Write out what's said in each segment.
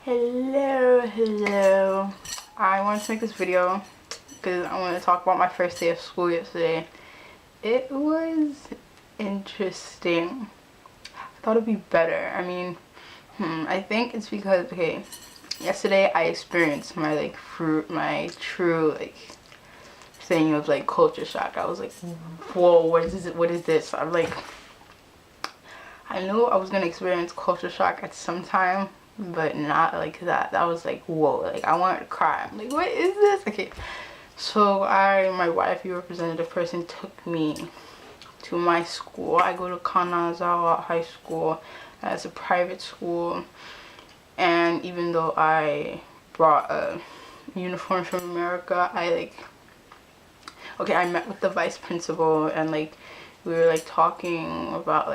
Hello. I wanted to make this video because I want to talk about my first day of school yesterday. It was interesting. I thought it'd be better. I think it's because, okay, yesterday I experienced my true thing of culture shock. I was like, whoa, what is this? I knew I was gonna experience culture shock at some time, but not like that. That was like, whoa, I wanted to cry. I'm like, what is this? Okay, so my YFU representative person took me to my school. I go to Kanazawa High School. It's a private school, and even though I brought a uniform from America, I met with the vice principal, and we were talking about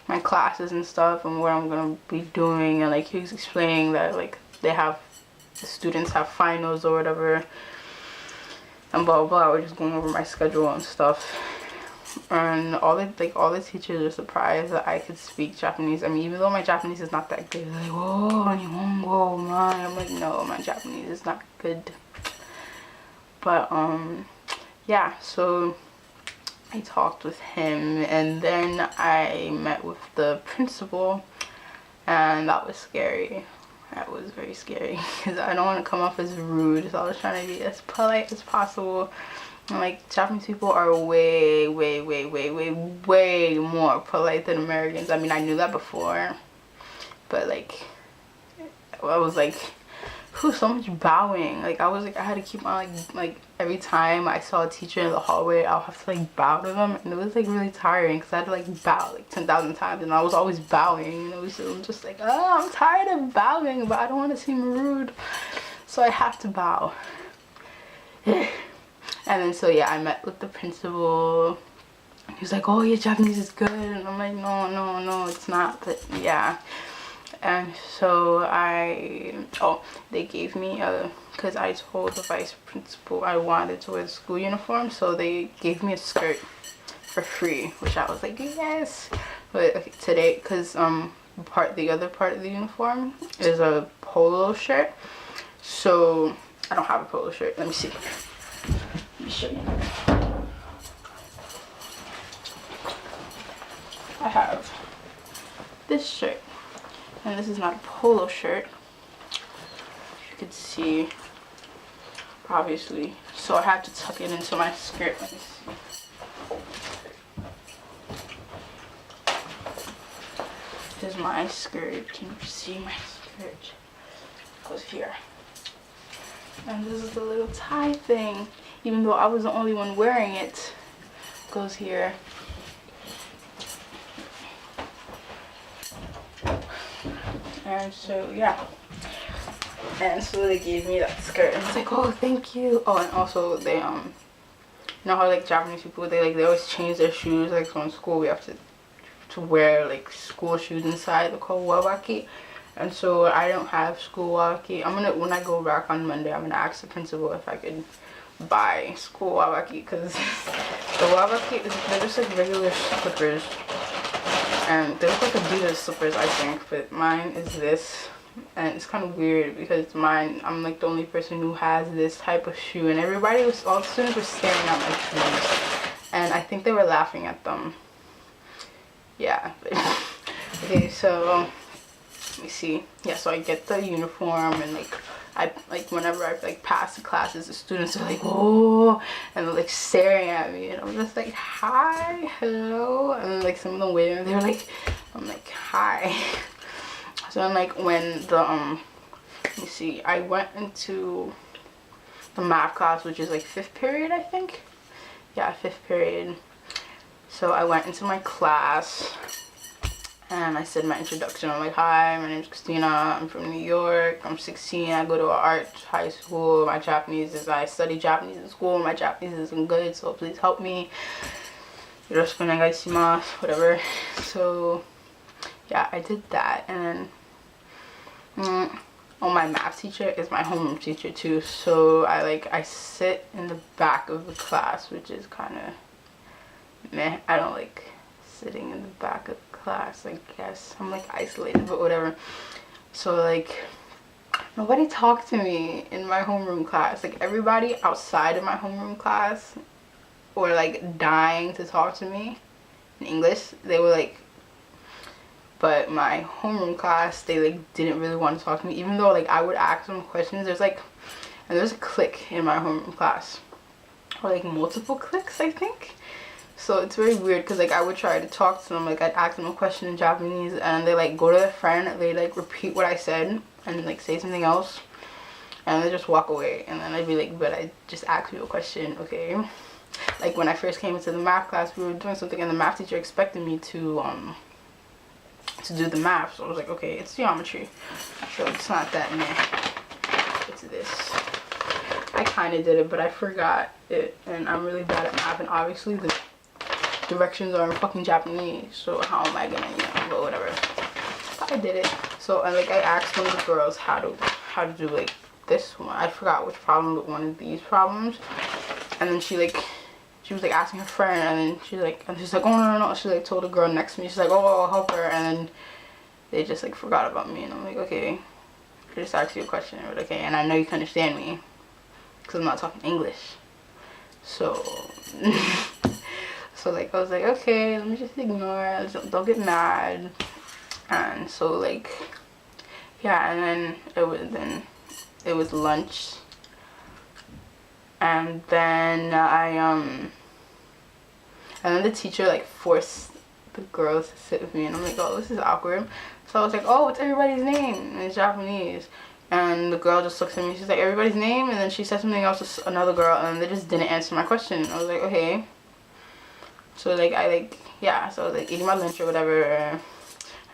my classes and stuff and what I'm gonna be doing, and he was explaining that the students have finals or whatever and blah blah blah. We're just going over my schedule and stuff, and all the teachers are surprised that I could speak Japanese. I mean, even though my Japanese is not that good, they're like, whoa, Nihongo, man. I'm like, no, my Japanese is not good. But yeah, so I talked with him, and then I met with the principal, and that was scary. That was very scary because I don't want to come off as rude, so I was trying to be as polite as possible. And Japanese people are way more polite than Americans. I mean, I knew that before, but I was so much bowing. I had to keep on every time I saw a teacher in the hallway, I'll have to bow to them, and it was really tiring because I had to bow 10,000 times, and I was always bowing, and it was just oh, I'm tired of bowing, but I don't want to seem rude, so I have to bow. And then yeah, I met with the principal. He was like, oh, your Japanese is good, and I'm like, no, it's not, but yeah. And so they gave me because I told the vice principal I wanted to wear the school uniform, so they gave me a skirt for free, which I was like, yes. But okay, today, because the other part of the uniform is a polo shirt, so I don't have a polo shirt. Let me see. Let me show you. I have this shirt. And this is not a polo shirt, you could see, obviously. So I had to tuck it into my skirt. Let me see. This is my skirt. Can you see my skirt? It goes here. And this is the little tie thing. Even though I was the only one wearing it, it goes here. And so yeah, and so they gave me that skirt, and it's oh, thank you. Oh, and also they you know how Japanese people, they always change their shoes. So in school we have to wear school shoes inside. They're called wawaki, and so I don't have school wawaki. When I go back on Monday, I'm gonna ask the principal if I could buy school wawaki, because the wawaki, they're just regular slippers. And they look like Adidas slippers, I think, but mine is this, and it's kind of weird because I'm the only person who has this type of shoe, and all the students were staring at my shoes, and I think they were laughing at them. Yeah. Okay, so let me see. Yeah, so I get the uniform, and whenever I pass the classes, the students are whoa, and they're staring at me, and I'm just hi, hello, and some of them waiting, and they're I'm hi. So then when the let me see, I went into the math class, which is 5th period, I think. Yeah, 5th period. So I went into my class, and I said my introduction. I'm hi, my name's Christina, I'm from New York, I'm 16, I go to an art high school. I study Japanese in school, my Japanese isn't good, so please help me. Yoroshiku onegai shimasu, whatever. So yeah, I did that, and then my math teacher is my homeroom teacher too, so I sit in the back of the class, which is kind of meh. I don't sitting in the back of class, I guess. I'm isolated, but whatever. So like nobody talked to me in my homeroom class. Like everybody outside of my homeroom class were like dying to talk to me in English. They were like, but my homeroom class, they like didn't really want to talk to me, even though like I would ask them questions. There's a clique in my homeroom class, or like multiple cliques, I think. So it's very weird because like I would try to talk to them, like I'd ask them a question in Japanese and they like go to their friend, they like repeat what I said and like say something else and they just walk away, and then I'd be like, but I just asked you a question, okay? Like when I first came into the math class, we were doing something and the math teacher expected me to do the math, so I was like, okay, it's geometry, so it's not that meh, it's this. I kind of did it, but I forgot it, and I'm really bad at math, and obviously the directions are in fucking Japanese, so how am I gonna, but whatever. But I did it. So and like I asked one of the girls how to do like this one. I forgot which problem, but one of these problems. And then she was like asking her friend, and then she's like, oh no. She like told the girl next to me, she's like, oh, I'll help her, and then they just like forgot about me, and I'm like, okay, I just asked you a question, but okay, and I know you can understand me because I'm not talking English, so so like I was like, okay, let me just ignore it, don't get mad. And so like yeah, and then it was lunch, and then and then the teacher like forced the girls to sit with me, and I'm like, oh, this is awkward. So I was like, oh, what's everybody's name in Japanese? And the girl just looks at me, she's like, everybody's name, and then she said something else to another girl, and they just didn't answer my question. I was like, okay. So like so I was like eating my lunch or whatever, and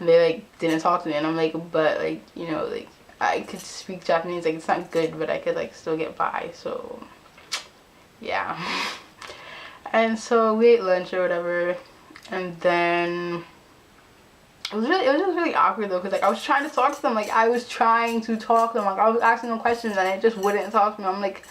they like didn't talk to me, and I'm like, but like, like I could speak Japanese, like it's not good, but I could like still get by, so yeah. And so we ate lunch or whatever, and then it was just really awkward though, because like I was trying to talk to them, like I was trying to talk to them, like I was asking them questions and they just wouldn't talk to me. I'm like,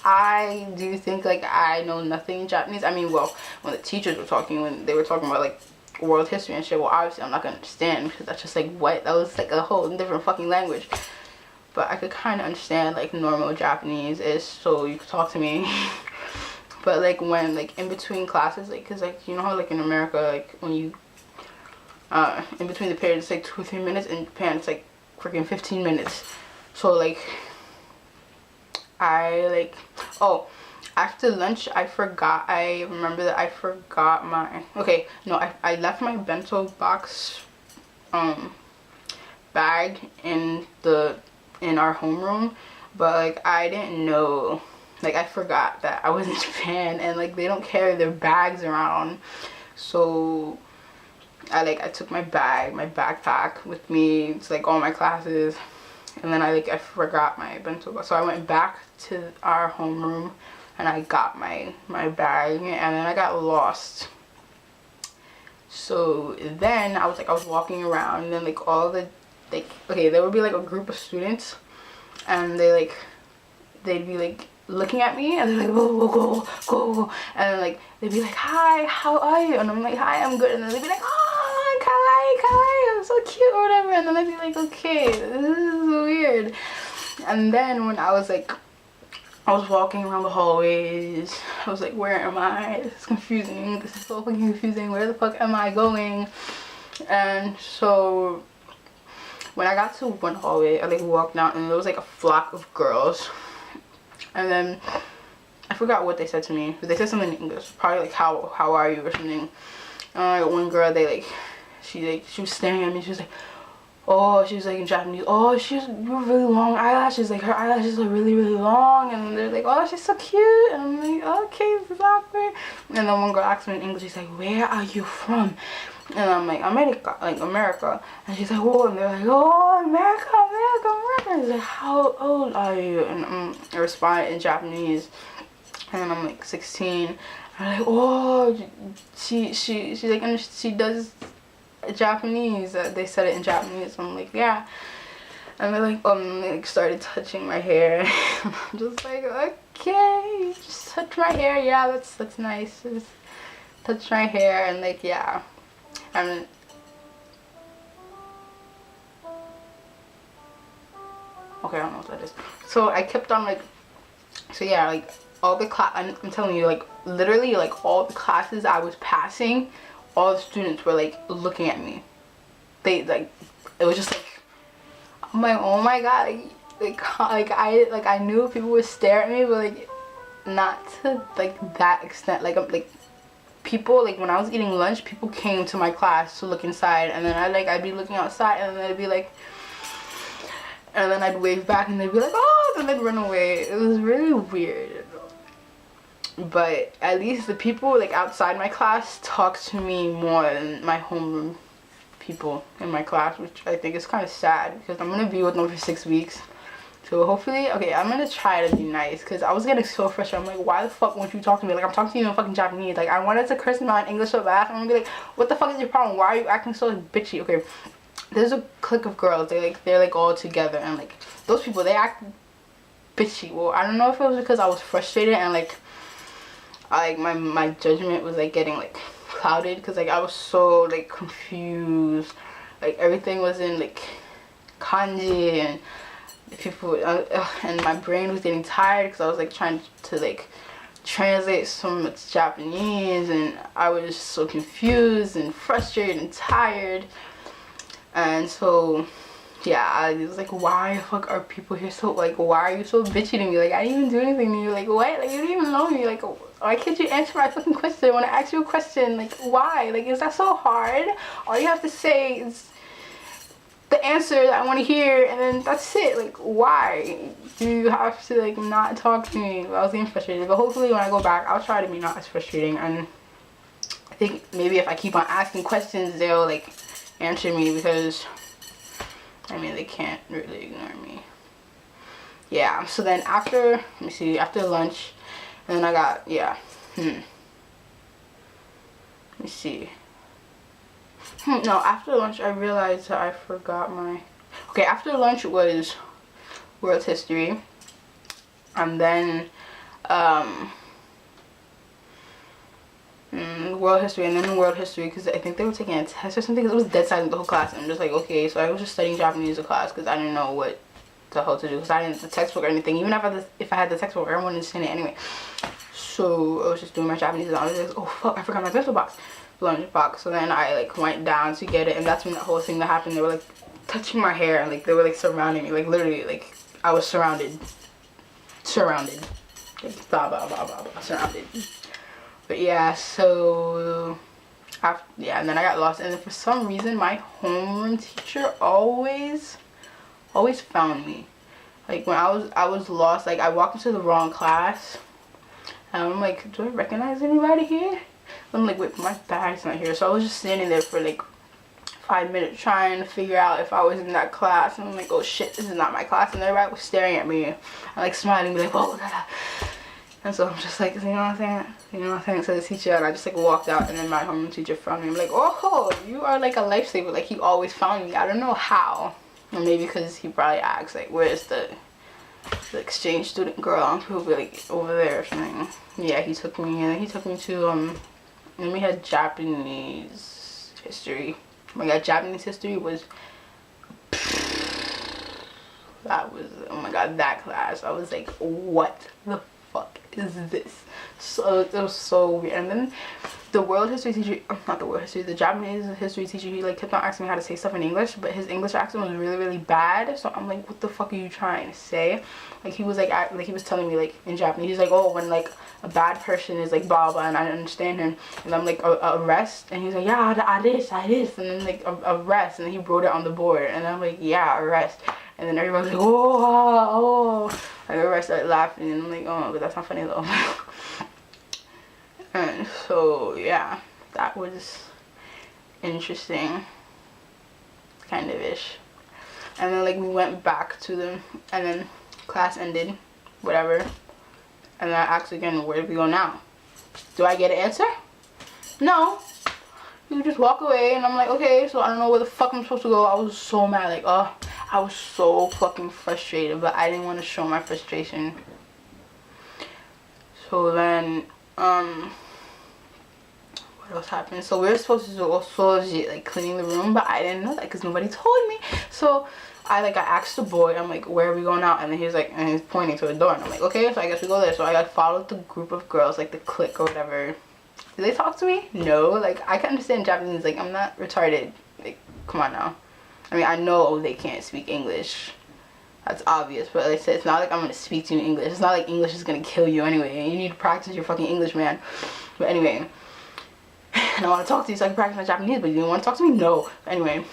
I do think like I know nothing in Japanese. I mean, well, when the teachers were talking, when they were talking about like world history and shit, well obviously I'm not gonna understand because that's just like what, that was like a whole different fucking language. But I could kind of understand like normal Japanese is, so you could talk to me. But like when like in between classes, like because like you know how like in America, like when you in between the periods it's like 2 or 3 minutes, in Japan it's like freaking 15 minutes. So like I like, oh, after lunch I remember that I forgot my, okay, no, I left my bento box bag in our homeroom, but like I didn't know, like I forgot that I was in Japan and like they don't carry their bags around. So I took my backpack with me to like all my classes, and then I forgot my bento box. So I went back to our homeroom and I got my bag, and then I got lost. So then I was walking around, and then like all the okay, there would be like a group of students, and they'd be like looking at me, and they're like, go, and then like they'd be like, hi, how are you? And I'm like, hi, I'm good. And then they'd be like, oh, kawaii, I'm so cute or whatever. And then I'd be like, okay, this is weird. And then when I was walking around the hallways, I was like, where am I? This is confusing. This is so fucking confusing. Where the fuck am I going? And so when I got to one hallway, I like walked down, and there was like a flock of girls. And then I forgot what they said to me, but they said something in English, probably like how are you or something. And one girl, she was staring at me. She was like, oh, she was like in Japanese, oh, you have really long eyelashes, like her eyelashes are really long. And they're like, oh, she's so cute. And I'm like, okay, this is awkward. And then one girl asked me in English, she's like, where are you from? And I'm like, America. And she's like, whoa. And they're like, oh, America. And she's like, how old are you? And I responded in Japanese. And then I'm like 16. And I'm like, oh, she's like, and she does Japanese. They said it in Japanese. So I'm like, yeah. And they're like, they like started touching my hair. I'm just like, okay, just touch my hair. Yeah, that's nice. Just touch my hair, and like, yeah. And Okay, I don't know what that is. So I kept on like, so yeah, like all the class, I'm telling you, like literally like all the classes I was passing, all the students were like looking at me. They like, it was just like, I'm like, oh my god, like I knew people would stare at me, but like not to like that extent. Like I'm like, people, like when I was eating lunch, people came to my class to look inside, and then I'd be looking outside, and then they'd be like, and then I'd wave back, and they'd be like, oh, then they'd run away. It was really weird. But at least the people like outside my class talked to me more than my homeroom people in my class, which I think is kind of sad because I'm gonna be with them for 6 weeks. So hopefully, okay, I'm gonna try to be nice because I was getting so frustrated. I'm like, why the fuck won't you talk to me? Like, I'm talking to you in fucking Japanese. Like, I wanted to curse them out in English so bad. I'm gonna be like, what the fuck is your problem? Why are you acting so like, bitchy? Okay, there's a clique of girls. They're like all together, and like those people, they act bitchy. Well, I don't know if it was because I was frustrated and like my judgment was like getting like clouded because like I was so like confused. Like everything was in like kanji, and people and my brain was getting tired because I was like trying to like translate some Japanese, and I was just so confused and frustrated and tired. And so yeah, I was like, why the fuck are people here so like, why are you so bitchy to me? Like, I didn't even do anything to you. Like, what? Like, you don't even know me. Like, why can't you answer my fucking question when I ask you a question? Like, why? Like, is that so hard? All you have to say is the answer that I want to hear, and then that's it. Like, why do you have to like not talk to me? I was getting frustrated, but hopefully when I go back, I'll try to be not as frustrating. And I think maybe if I keep on asking questions, they'll like answer me, because I mean, they can't really ignore me. Yeah, so then after, let me see, after lunch, and then I got, yeah, let me see. No, after lunch, I realized that I forgot my, okay, after lunch was world history, and then, world history, and then world history, because I think they were taking a test or something, because it was dead silent the whole class, and I'm just like, okay, so I was just studying Japanese in class, because I didn't know what the hell to do, because I didn't have the textbook or anything. Even if I had the textbook, I wouldn't understand it anyway. So I was just doing my Japanese, and I was like, oh fuck, I forgot my pencil box, lunch box. So then I like went down to get it, and that's when that whole thing that happened. They were like touching my hair, and like they were like surrounding me, like literally, like I was surrounded, like blah blah blah blah blah, surrounded. But yeah, so after, yeah, and then I got lost, and then for some reason my homeroom teacher always found me. Like when I was lost, like I walked into the wrong class, and I'm like, do I recognize anybody here? I'm like, wait, my bag's not here. So I was just standing there for like 5 minutes trying to figure out if I was in that class, and I'm like, oh shit, this is not my class, and everybody was staring at me and like smiling, be like, whoa, look at that. And so I'm just like, you know what I'm saying? You know what I'm saying? So the teacher, and I just like walked out, and then my homeroom teacher found me. I'm like, oh, you are like a lifesaver. Like, he always found me. I don't know how. Or maybe because he probably asked, like, where's the exchange student girl? I'm probably like over there or something. Yeah, he took me, and he took me to, and then we had Japanese history. Oh my god, Japanese history was, that was, oh my god, that class. I was like, what the fuck is this? So it was so weird. And then the world history teacher, not the world history, the Japanese history teacher, he like kept on asking me how to say stuff in English, but his English accent was really, really bad. So I'm like, what the fuck are you trying to say? Like he was like he was telling me like in Japanese, he's like, oh, when like a bad person is like blah blah, and I understand him, and I'm like, arrest, and he's like, yeah, arrest, and then like arrest, and then he wrote it on the board, and I'm like, yeah, arrest. And then everybody was like, oh, like everybody started laughing, and I'm like, oh, but that's not funny though. And so yeah, that was interesting, kind of ish. And then like we went back to them, and then class ended, whatever. And then I asked again, where do we go now? Do I get an answer? No. You just walk away, and I'm like, okay, so I don't know where the fuck I'm supposed to go. I was so mad, like, I was so fucking frustrated, but I didn't want to show my frustration. So then, what else happened? So we were supposed to do osoji, like cleaning the room, but I didn't know that because nobody told me. So I asked the boy, I'm like, where are we going out? And then he's like, and he's pointing to the door, and I'm like, okay, so I guess we go there. So I like followed the group of girls, like the clique or whatever. Did they talk to me? No. Like, I can understand Japanese. Like, I'm not retarded. Like, come on now. I mean, I know they can't speak English. That's obvious, but like I said, it's not like I'm gonna speak to you in English. It's not like English is gonna kill you anyway. You need to practice your fucking English, man. But anyway, and I want to talk to you so I can practice my Japanese, but you don't want to talk to me? No. Anyway,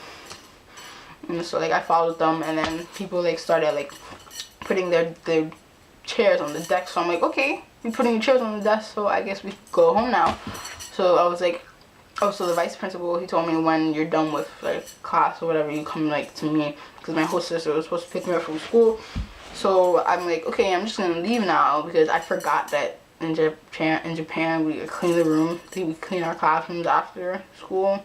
and so like I followed them, and then people like started like putting their chairs on the deck. So I'm like, okay, you're putting your chairs on the desk, so I guess we go home now. So I was like, oh, so the vice principal, he told me when you're done with like class or whatever, you come like to me, because my host sister was supposed to pick me up from school. So I'm like, okay, I'm just gonna leave now, because I forgot that in Japan we clean the room. We clean our classrooms after school,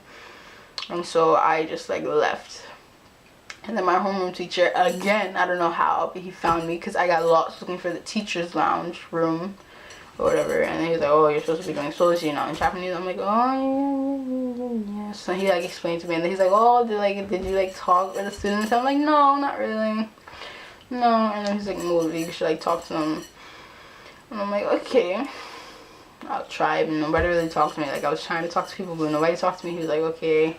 and so I just like left. And then my homeroom teacher, again, I don't know how, but he found me because I got lost looking for the teacher's lounge room or whatever. And then he was like, oh, you're supposed to be doing soji now in Japanese. I'm like, oh, yeah. So he like explained to me, and then he's like, oh, did you like talk with the students? I'm like, no, not really. No. And then he's like, no, you should like talk to them. And I'm like, okay, I'll try. But nobody really talked to me. Like, I was trying to talk to people, but nobody talked to me. He was like, okay.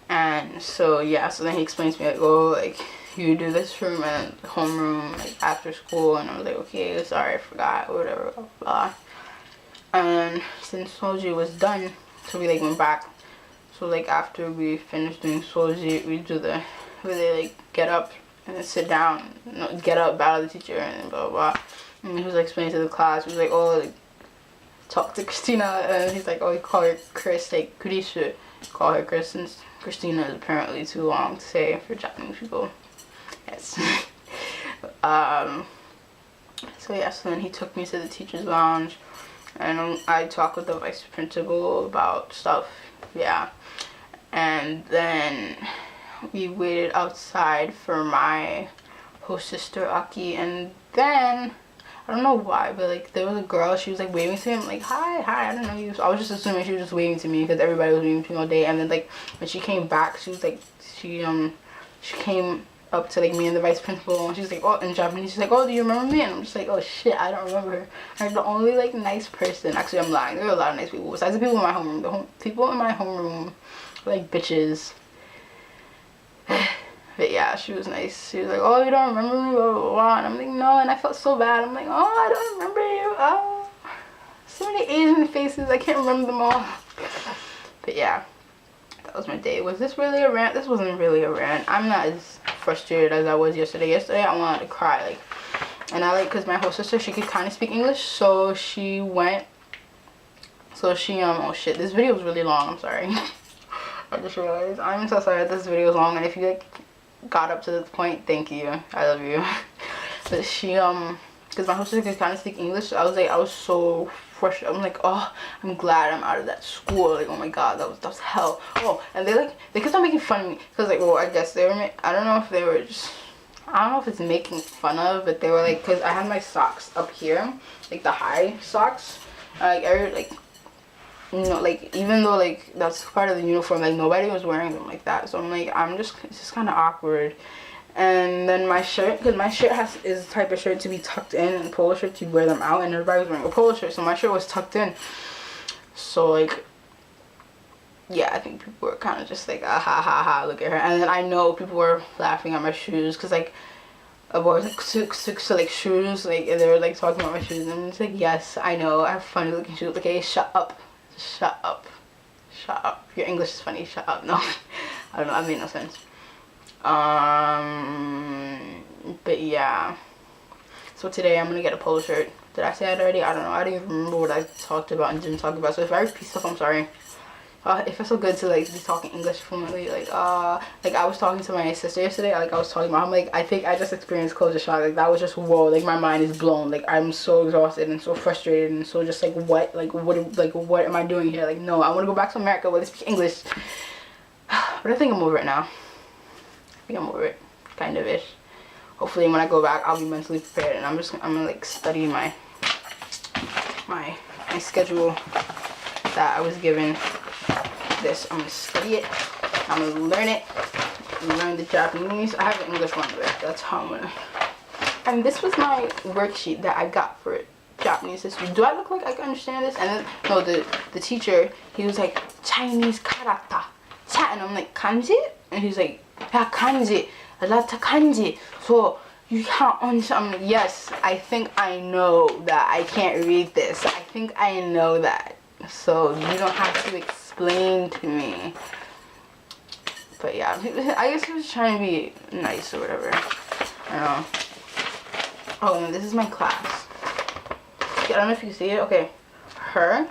And so yeah, so then he explains to me like, oh, like you do this room and homeroom like after school, and I was like, okay, sorry, I forgot or whatever, blah, blah. And since soji was done, so we like went back. So like after we finished doing soji, we do where they like get up and then sit down, get up, bow to the teacher, and then blah blah. And he was like explaining to the class. He was like, oh, like, talk to Christina, and he's like, oh, you call her Chris, like Kurishu, call her Chris, since Christina is apparently too long to say for Japanese people. Yes. So yeah, so then he took me to the teacher's lounge, and I talked with the vice principal about stuff. Yeah. And then we waited outside for my host sister Aki, and then I don't know why, but like there was a girl, she was like waving to me. I'm like, hi, I don't know you. So I was just assuming she was just waving to me because everybody was waving to me all day. And then like when she came back, she was like, she came up to like me and the vice principal, and she's like, oh, in Japanese, she's like, oh, do you remember me? And I'm just like, oh shit, I don't remember her. I'm the only like nice person. Actually, I'm lying. There were a lot of nice people besides the people in my homeroom. The people in my homeroom were like bitches. But yeah, she was nice. She was like, oh, you don't remember me, blah, blah, blah. And I'm like, no. And I felt so bad. I'm like, oh, I don't remember you. Oh, so many Asian faces. I can't remember them all. But yeah, that was my day. Was this really a rant? This wasn't really a rant. I'm not as frustrated as I was yesterday. Yesterday, I wanted to cry. Like, and I like, because my whole sister, she could kind of speak English. So she went. So she, oh shit, this video was really long. I'm sorry. I just realized. I'm so sorry that this video is long. And if you like got up to this point, thank you, I love you. But she because my host sister could kind of speak English, so I was so frustrated. I'm like, oh, I'm glad I'm out of that school. Like, oh my god, that was hell. Oh, and they kept on making fun of me because like, well, I guess they were I don't know if they were just, I don't know if it's making fun of, but they were like, because I had my socks up here, like the high socks, like you know, like, even though like that's part of the uniform, like nobody was wearing them like that. So I'm like, it's just kind of awkward. And then my shirt, because my shirt is the type of shirt to be tucked in, and polo shirts you wear them out, and everybody was wearing a polo shirt, so my shirt was tucked in. So like, yeah, I think people were kind of just like, ah, ha ha ha, look at her. And then I know people were laughing at my shoes, because like a boy was like, so like shoes, like, and they were like talking about my shoes, and I'm just like, yes, I know, I have funny looking shoes. Okay, shut up. Shut up. Shut up. Your English is funny. Shut up. No. I don't know. That made no sense. But yeah. So today I'm going to get a polo shirt. Did I say that already? I don't know. I don't even remember what I talked about and didn't talk about. So if I repeat stuff, I'm sorry. It feels so good to like be talking English fluently. Like I was talking to my sister yesterday. Like I was talking about, I'm like, I think I just experienced culture shock. Like that was just whoa. Like my mind is blown. Like I'm so exhausted and so frustrated and so just like what am I doing here? Like no, I want to go back to America where they speak English. But I think I'm over it now. I think I'm over it, kind of ish. Hopefully when I go back, I'll be mentally prepared, and I'm gonna like study my schedule that I was given. I'm gonna study it, I'm gonna learn it, learn the Japanese. I have an English one, but that's how I'm gonna. And this was my worksheet that I got for Japanese history. Do I look like I can understand this? And then, no, the teacher, he was like, Chinese karata. And I'm like, kanji? And he's like, yeah, kanji. A lot of kanji. So, you can't understand. I'm like, yes, I think I know that I can't read this. I think I know that. So, you don't have to explain to me. But yeah, I guess he was trying to be nice or whatever. I don't know. Oh, and this is my class. I don't know if you can see it. Okay. Her.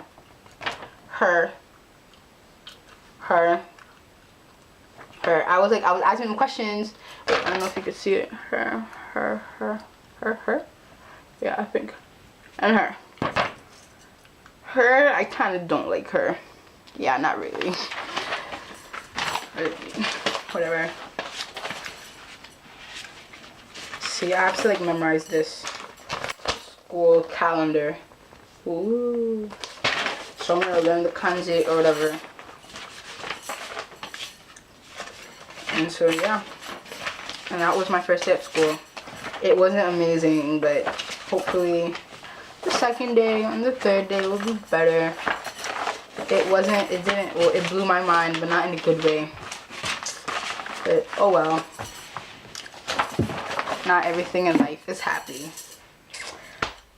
I was asking them questions. I don't know if you could see it. Her. Yeah, I think. And her. Her, I kind of don't like her. Yeah, not really. Whatever. See, I have to like memorize this school calendar. Ooh. So I'm gonna learn the kanji or whatever. And so yeah. And that was my first day at school. It wasn't amazing, but hopefully the second day and the third day will be better. It blew my mind, but not in a good way. But oh well. Not everything in life is happy.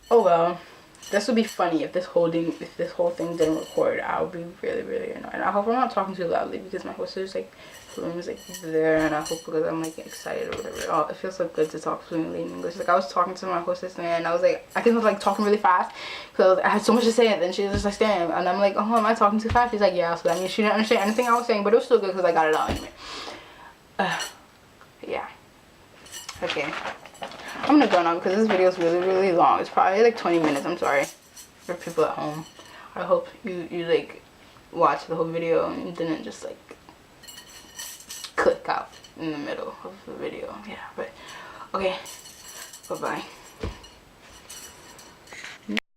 Oh well. This would be funny if this whole thing didn't record. I would be really, really annoyed. I hope I'm not talking too loudly because my sister's like room is like there, and I hope because I'm like excited or whatever. Oh, it feels so good to talk fluently in English. Like I was talking to my hostess and I was like, I was like talking really fast because I had so much to say, and then she was just like staring, and I'm like, oh, am I talking too fast? She's like, yeah. So that means she didn't understand anything I was saying, but it was still good because I got it out anyway. Yeah. Okay. I'm gonna go now because this video is really, really long. It's probably like 20 minutes. I'm sorry for people at home. I hope you like watch the whole video and didn't just like click out in the middle of the video. Yeah, but okay. Bye-bye.